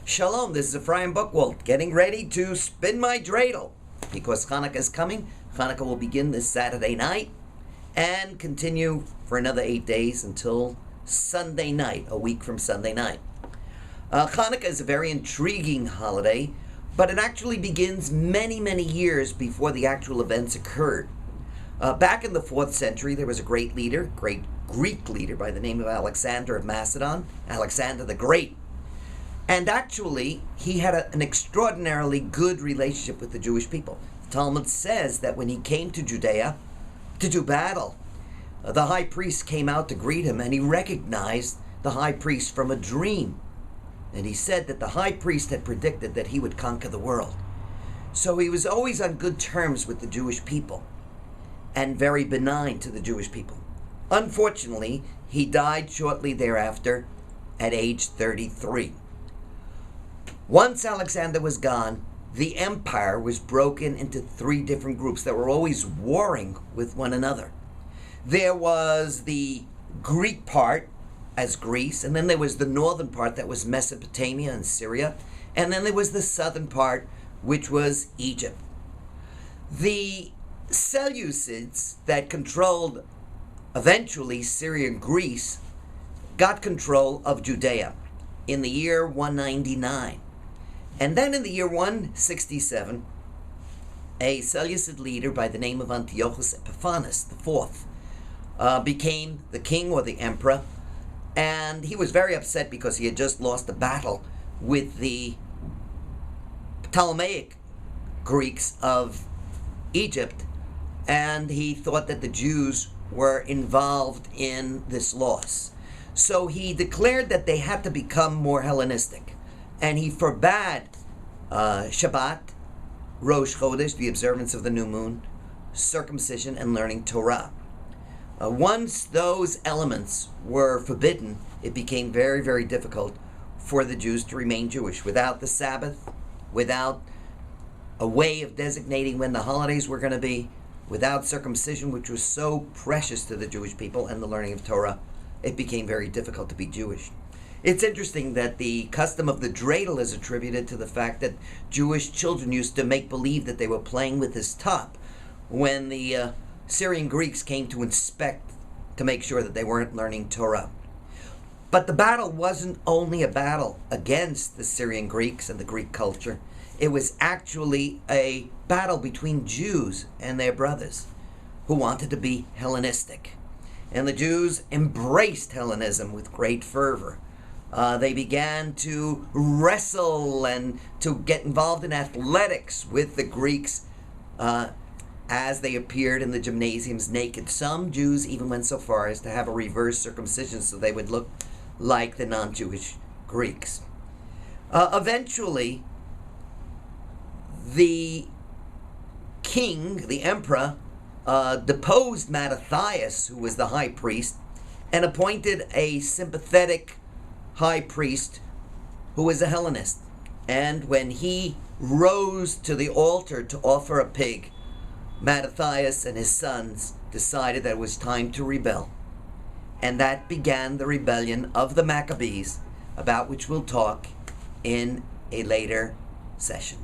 Shalom, this is Ephraim Buchwald, getting ready to spin my dreidel, because Chanukah is coming. Chanukah will begin this Saturday night and continue for another 8 days until Sunday night, a week from Sunday night. Chanukah is a very intriguing holiday, but it actually begins many, many years before the actual events occurred. Back in the 4th century, there was a great Greek leader by the name of Alexander of Macedon, Alexander the Great. And actually, he had an extraordinarily good relationship with the Jewish people. The Talmud says that when he came to Judea to do battle, the high priest came out to greet him, and he recognized the high priest from a dream. And he said that the high priest had predicted that he would conquer the world. So he was always on good terms with the Jewish people and very benign to the Jewish people. Unfortunately, he died shortly thereafter at age 33. Once Alexander was gone, the empire was broken into 3 different groups that were always warring with one another. There was the Greek part, as Greece, and then there was the northern part that was Mesopotamia and Syria, and then there was the southern part, which was Egypt. The Seleucids that controlled eventually Syria and Greece got control of Judea in the year 199. And then in the year 167, a Seleucid leader by the name of Antiochus Epiphanes IV became the king or the emperor, and he was very upset because he had just lost a battle with the Ptolemaic Greeks of Egypt, and he thought that the Jews were involved in this loss. So he declared that they had to become more Hellenistic, and he forbade Shabbat, Rosh Chodesh, the observance of the new moon, circumcision, and learning Torah. Once those elements were forbidden, it became very, very difficult for the Jews to remain Jewish. Without the Sabbath, without a way of designating when the holidays were going to be, without circumcision, which was so precious to the Jewish people, and the learning of Torah, it became very difficult to be Jewish. It's interesting that the custom of the dreidel is attributed to the fact that Jewish children used to make believe that they were playing with this top when the Syrian Greeks came to inspect to make sure that they weren't learning Torah. But the battle wasn't only a battle against the Syrian Greeks and the Greek culture. It was actually a battle between Jews and their brothers who wanted to be Hellenistic. And the Jews embraced Hellenism with great fervor. They began to wrestle and to get involved in athletics with the Greeks as they appeared in the gymnasiums naked. Some Jews even went so far as to have a reverse circumcision so they would look like the non-Jewish Greeks. Eventually, the king, the emperor, deposed Mattathias, who was the high priest, and appointed a sympathetic high priest who was a Hellenist. And when he rose to the altar to offer a pig, Mattathias and his sons decided that it was time to rebel. And that began the rebellion of the Maccabees, about which we'll talk in a later session.